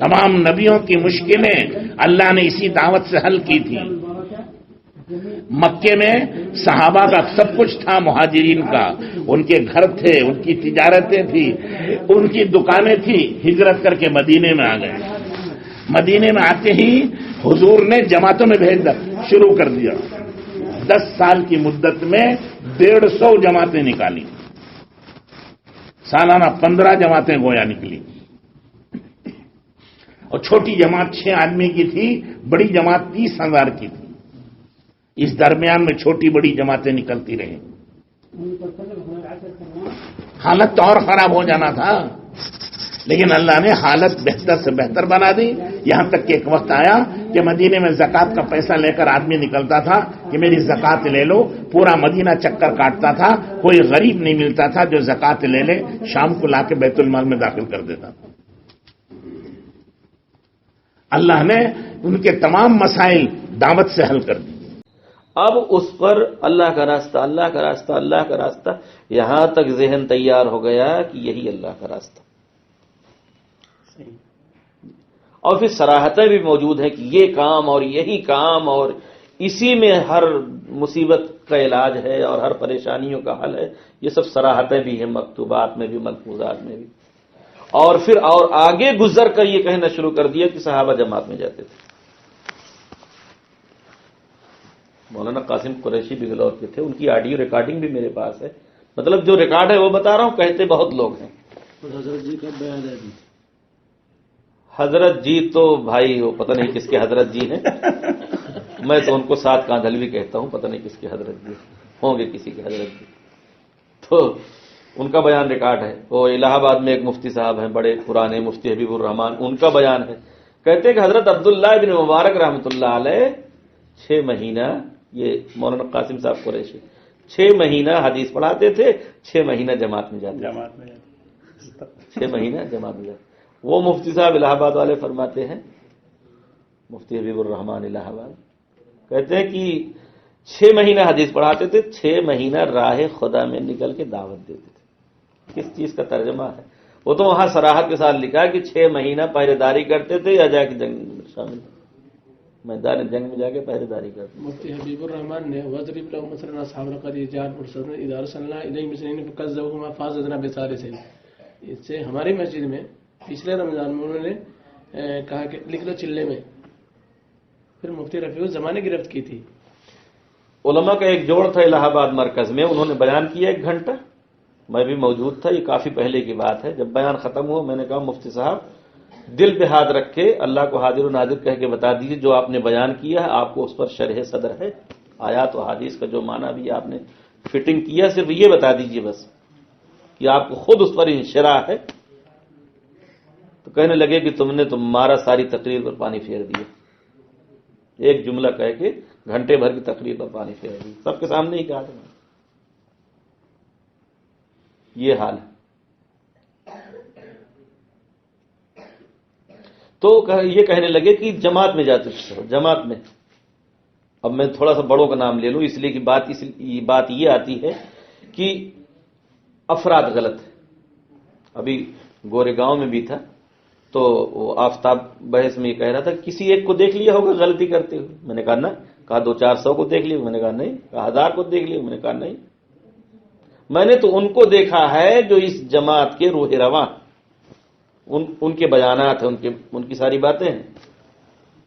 تمام نبیوں کی مشکلیں اللہ نے اسی دعوت سے حل کی تھی۔ مکے میں صحابہ کا سب کچھ تھا، مہاجرین کا، ان کے گھر تھے، ان کی تجارتیں تھی، ان کی دکانیں تھی، ہجرت کر کے مدینے میں آ گئے۔ مدینے میں آتے ہی حضور نے جماعتوں میں بھیجنا شروع کر دیا۔ 10 سال کی مدت میں 150 جماعتیں نکالی، سالانہ 15 جماعتیں گویا نکلی، اور چھوٹی جماعت 6 آدمی کی تھی، بڑی جماعت 30,000 کی تھی۔ اس درمیان میں چھوٹی بڑی جماعتیں نکلتی رہیں۔ حالت تو اور خراب ہو جانا تھا، لیکن اللہ نے حالت بہتر سے بہتر بنا دی، یہاں تک کہ ایک وقت آیا کہ مدینے میں زکوٰۃ کا پیسہ لے کر آدمی نکلتا تھا کہ میری زکوٰۃ لے لو، پورا مدینہ چکر کاٹتا تھا، کوئی غریب نہیں ملتا تھا جو زکوٰۃ لے لے، شام کو لا کے بیت المال میں داخل کر دیتا تھا۔ اللہ نے ان کے تمام مسائل دعوت سے حل کر دی۔ اب اس پر اللہ کا راستہ، اللہ کا راستہ، اللہ کا راستہ، یہاں تک ذہن تیار ہو گیا کہ یہی اللہ کا راستہ، اور پھر صراحتیں بھی موجود ہیں کہ یہ کام اور یہی کام، اور اسی میں ہر مصیبت کا علاج ہے اور ہر پریشانیوں کا حل ہے۔ یہ سب صراحتیں بھی ہیں، مکتوبات میں بھی، ملفوظات میں بھی۔ اور پھر اور آگے گزر کر یہ کہنا شروع کر دیا کہ صحابہ جماعت میں جاتے تھے۔ مولانا قاسم قریشی بنگلور کے تھے، ان کی آڈیو ریکارڈنگ بھی میرے پاس ہے، مطلب جو ریکارڈ ہے وہ بتا رہا ہوں، کہتے بہت لوگ ہیں۔ حضرت جی کا بیان ہے، حضرت جی تو بھائی وہ پتہ نہیں کس کے حضرت جی ہیں، میں تو ان کو سات کاندھلوی کہتا ہوں، پتہ نہیں کس کے حضرت جی ہوں گے، کسی کے حضرت جی۔ تو ان کا بیان ریکارڈ ہے۔ وہ الہ آباد میں ایک مفتی صاحب ہیں، بڑے پرانے مفتی حبیب الرحمان، ان کا بیان ہے۔ کہتے ہیں کہ حضرت عبداللہ بن مبارک رحمۃ اللہ علیہ 6 مہینہ، یہ مولانا قاسم صاحب قریشی 6 مہینہ حدیث پڑھاتے تھے، 6 مہینہ جماعت میں جاتے، 6 مہینہ جماعت میں جاتے۔ وہ مفتی صاحب الہ آباد والے فرماتے ہیں، مفتی حبیب الرحمان الہ آباد کہتے ہیں کہ 6 مہینہ حدیث پڑھاتے تھے، 6 مہینہ راہ خدا میں نکل کے دعوت دیتے تھے۔ کس چیز کا ترجمہ ہے؟ وہ تو وہاں صراحت کے ساتھ لکھا ہے کہ 6 مہینہ پہرے داری کرتے تھے یا جا کے جنگ میں شامل، میدان جنگ میں جا کے پہرے داری کرتے۔ مفتی حبیب الرحمان نے وضرب لهم مثلا اصحاب القرية جاءت مرسلون اذا ارسلنا اليهم اثنين فكذبوهما فازدنا بثالث۔ اس سے ہماری مسجد میں پچھلے رمضان میں انہوں نے کہا کہ لکھ لو چلے میں، پھر مفتی رفیع الزمان نے گرفت کی تھی۔ علماء کا ایک جوڑ تھا الہ آباد مرکز میں، انہوں نے بیان کیا 1 گھنٹہ، میں بھی موجود تھا، یہ کافی پہلے کی بات ہے۔ جب بیان ختم ہوا میں نے کہا مفتی صاحب دل پہ ہاتھ رکھ کے اللہ کو حاضر و ناظر کہہ کے بتا دیجیے جو آپ نے بیان کیا ہے، آپ کو اس پر شرح صدر ہے، آیات و حدیث کا جو معنی بھی آپ نے فٹنگ کیا، صرف یہ بتا دیجیے بس کہ آپ کو خود اس پر انشراح ہے۔ تو کہنے لگے کہ تم نے تمہارا ساری تقریر پر پانی پھیر دیا، ایک جملہ کہہ کے گھنٹے بھر کی تقریر پر پانی پھیر دیا، سب کے سامنے ہی کہا تھا۔ یہ حال ہے۔ تو یہ کہنے لگے کہ جماعت میں جاتے تھے، جماعت میں۔ اب میں تھوڑا سا بڑوں کا نام لے لوں اس لیے کہ بات یہ آتی ہے کہ افراد غلط ہے۔ ابھی گورے گاؤں میں بھی تھا تو وہ آفتاب بحث میں یہ کہہ رہا تھا کہ کسی ایک کو دیکھ لیا ہوگا غلطی کرتے ہوئے، میں نے کہا نا، کہا 200-400 کو دیکھ لیا، میں نے کہا نہیں، کہا 1000 کو دیکھ لیا، میں نے کہا نہیں، میں نے تو ان کو دیکھا ہے جو اس جماعت کے روح رواں، ان کے بیانات ہیں، ان کی ساری باتیں ہیں۔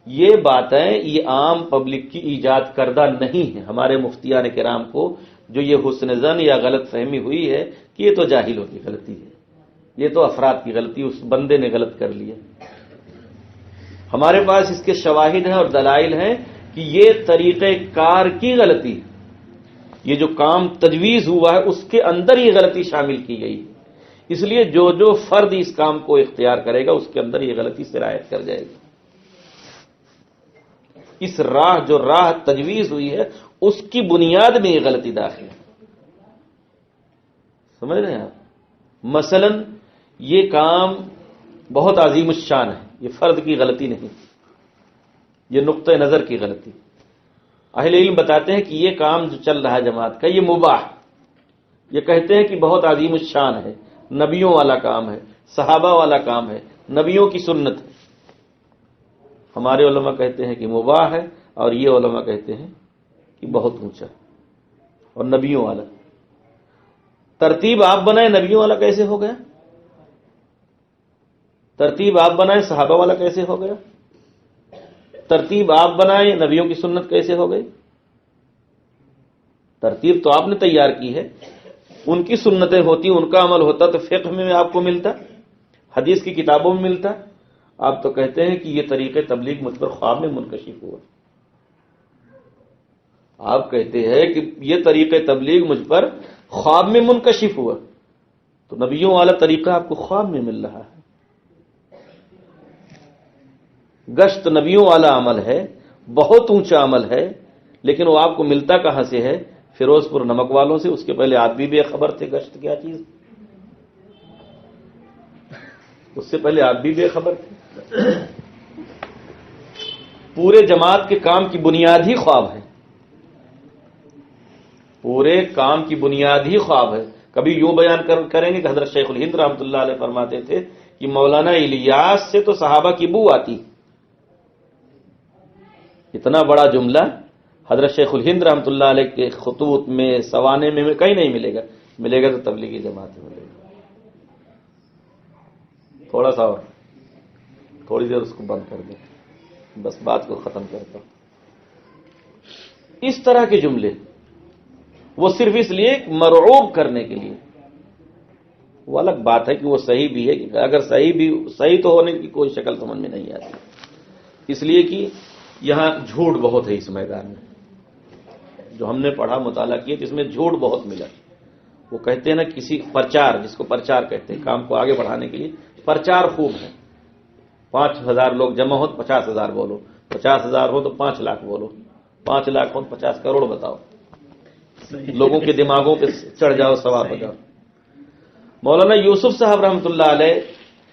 یہ باتیں یہ عام پبلک کی ایجاد کردہ نہیں ہیں۔ ہمارے مفتیان کرام کو جو یہ حسن ظن یا غلط فہمی ہوئی ہے کہ یہ تو جاہلوں کی غلطی ہے، یہ تو افراد کی غلطی، اس بندے نے غلط کر لیا۔ ہمارے پاس اس کے شواہد ہیں اور دلائل ہیں کہ یہ طریقہ کار کی غلطی، یہ جو کام تجویز ہوا ہے اس کے اندر یہ غلطی شامل کی گئی ہے، اس لیے جو فرد اس کام کو اختیار کرے گا اس کے اندر یہ غلطی سرایت کر جائے گی۔ اس جو راہ تجویز ہوئی ہے اس کی بنیاد میں یہ غلطی داخل ہے، سمجھ رہے ہیں آپ؟ مثلا یہ کام بہت عظیم الشان ہے، یہ فرد کی غلطی نہیں، یہ نقطہ نظر کی غلطی۔ اہل علم بتاتے ہیں کہ یہ کام جو چل رہا ہے جماعت کا یہ مباح، یہ کہتے ہیں کہ بہت عظیم الشان ہے، نبیوں والا کام ہے، صحابہ والا کام ہے، نبیوں کی سنت ہے، ہمارے علماء کہتے ہیں کہ مباح ہے، اور یہ علماء کہتے ہیں کہ بہت اونچا اور نبیوں والا۔ ترتیب آپ بنائیں نبیوں والا کیسے ہو گیا؟ ترتیب آپ بنائیں صحابہ والا کیسے ہو گیا؟ ترتیب آپ بنائیں نبیوں کی سنت کیسے ہو گئی؟ ترتیب تو آپ نے تیار کی ہے، ان کی سنتیں ہوتی، ان کا عمل ہوتا تو فقہ میں آپ کو ملتا، حدیث کی کتابوں میں ملتا۔ آپ تو کہتے ہیں کہ یہ طریقہ تبلیغ مجھ پر خواب میں منکشف ہوا۔ آپ کہتے ہیں کہ یہ طریقہ تبلیغ مجھ پر خواب میں منکشف ہوا، تو نبیوں والا طریقہ آپ کو خواب میں مل رہا ہے۔ گشت نبیوں والا عمل ہے، بہت اونچا عمل ہے، لیکن وہ آپ کو ملتا کہاں سے ہے؟ فیروز پور نمک والوں سے۔ اس کے پہلے آپ بھی بے خبر تھے گشت کیا چیز، اس سے پہلے آپ بھی بے خبر تھے۔ پورے جماعت کے کام کی بنیاد ہی خواب ہے، پورے کام کی بنیاد ہی خواب ہے۔ کبھی یوں بیان کریں گے کہ حضرت شیخ الہند رحمۃ اللہ علیہ فرماتے تھے کہ مولانا الیاس سے تو صحابہ کی بو آتی۔ اتنا بڑا جملہ حضرت شیخ الہند رحمۃ اللہ علیہ کے خطوط میں، سوانے میں کہیں نہیں ملے گا، ملے گا تو تبلیغی جماعت میں ملے گا۔ تھوڑا سا اور تھوڑی دیر اس کو بند کر دیں، بس بات کو ختم کرتا ہوں۔ اس طرح کے جملے وہ صرف اس لیے مرعوب کرنے کے لیے، وہ الگ بات ہے کہ وہ صحیح بھی ہے، اگر صحیح تو ہونے کی کوئی شکل سمجھ میں نہیں آتی، اس لیے کہ یہاں جھوٹ بہت ہے اس میدان میں، جو ہم نے پڑھا مطالعہ کیا جس میں جھوٹ بہت ملا۔ وہ کہتے ہیں نا کسی پرچار، جس کو پرچار کہتے ہیں، کام کو آگے بڑھانے کے لیے پرچار خوب ہے۔ 5,000 لوگ جمع ہو تو 50,000 بولو، 50,000 ہو تو 5 لاکھ بولو، 5 لاکھ ہو تو 50 کروڑ بتاؤ، لوگوں کے دماغوں پہ چڑھ جاؤ، سوار ہو جاؤ۔ مولانا یوسف صاحب رحمۃ اللہ علیہ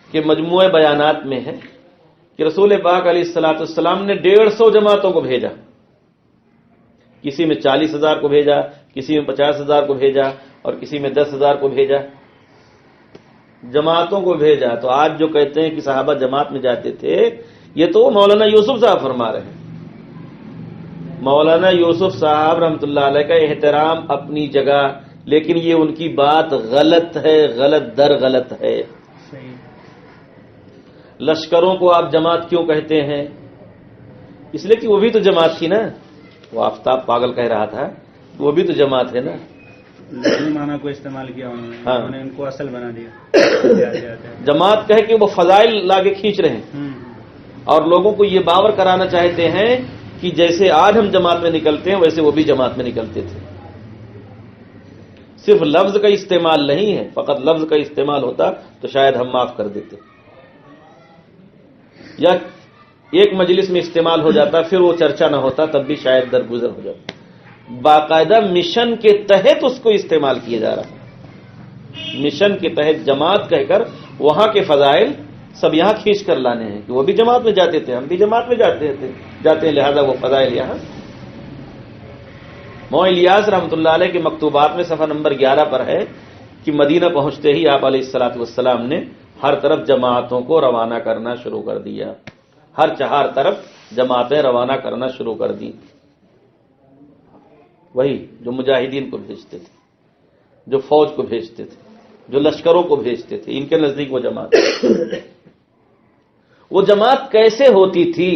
کے مجموعہ بیانات میں ہے کہ رسول پاک علیہ الصلوۃ والسلام نے 150 جماعتوں کو بھیجا، کسی میں 40,000 کو بھیجا، کسی میں 50,000 کو بھیجا، اور کسی میں 10,000 کو بھیجا، جماعتوں کو بھیجا۔ تو آج جو کہتے ہیں کہ صحابہ جماعت میں جاتے تھے، یہ تو مولانا یوسف صاحب فرما رہے ہیں۔ مولانا یوسف صاحب رحمۃ اللہ علیہ کا احترام اپنی جگہ، لیکن یہ ان کی بات غلط ہے، غلط در غلط ہے۔ لشکروں کو آپ جماعت کیوں کہتے ہیں؟ اس لیے کہ وہ بھی تو جماعت تھی نا، وہ آفتاب پاگل کہہ رہا تھا، وہ بھی تو جماعت ہے نا۔ لفظی معنی کو استعمال کیا انہوں نے ان کو اصل بنا دیا۔ جماعت کہہ کے وہ فضائل لاگے کھینچ رہے ہیں، اور لوگوں کو یہ باور کرانا چاہتے ہیں کہ جیسے آج ہم جماعت میں نکلتے ہیں ویسے وہ بھی جماعت میں نکلتے تھے۔ صرف لفظ کا استعمال نہیں ہے، فقط لفظ کا استعمال ہوتا تو شاید ہم معاف کر دیتے، یا ایک مجلس میں استعمال ہو جاتا پھر وہ چرچا نہ ہوتا، تب بھی شاید درگزر ہو جاتا۔ باقاعدہ مشن کے تحت اس کو استعمال کیا جا رہا ہے، مشن کے تحت جماعت کہہ کر وہاں کے فضائل سب یہاں کھینچ کر لانے ہیں کہ وہ بھی جماعت میں جاتے تھے، ہم بھی جماعت میں جاتے ہیں، لہذا وہ فضائل یہاں۔ مولانا الیاس رحمۃ اللہ علیہ کے مکتوبات میں صفحہ نمبر 11 پر ہے کہ مدینہ پہنچتے ہی آپ علیہ الصلوۃ والسلام نے ہر طرف جماعتوں کو روانہ کرنا شروع کر دیا، ہر 4 طرف جماعتیں روانہ کرنا شروع کر دی، وہی جو مجاہدین کو بھیجتے تھے، جو فوج کو بھیجتے تھے، جو لشکروں کو بھیجتے تھے، ان کے نزدیک وہ جماعت۔ وہ جماعت کیسے ہوتی تھی؟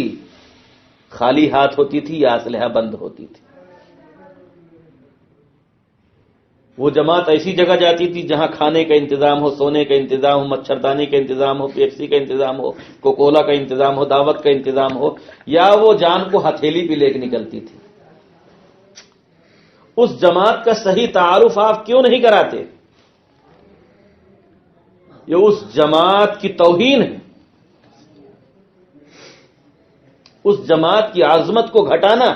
خالی ہاتھ ہوتی تھی یا اسلحہ بند ہوتی تھی؟ وہ جماعت ایسی جگہ جاتی تھی جہاں کھانے کا انتظام ہو، سونے کا انتظام ہو، مچھردانی کا انتظام ہو، پیپسی کا انتظام ہو، کوکولا کا انتظام ہو، دعوت کا انتظام ہو، یا وہ جان کو ہتھیلی پہ لے کے نکلتی تھی؟ اس جماعت کا صحیح تعارف آپ کیوں نہیں کراتے؟ یہ اس جماعت کی توہین ہے، اس جماعت کی عظمت کو گھٹانا۔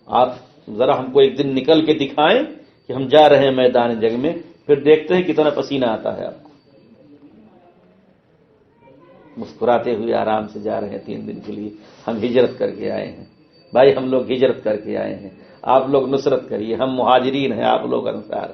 آپ ذرا ہم کو ایک دن نکل کے دکھائیں کہ ہم جا رہے ہیں میدان جنگ میں، پھر دیکھتے ہیں کتنا پسینہ آتا ہے آپ کو۔ مسکراتے ہوئے آرام سے جا رہے ہیں 3 دن کے لیے، ہم ہجرت کر کے آئے ہیں، بھائی ہم لوگ ہجرت کر کے آئے ہیں، آپ لوگ نصرت کریے، ہم مہاجرین ہیں، آپ لوگ انصار۔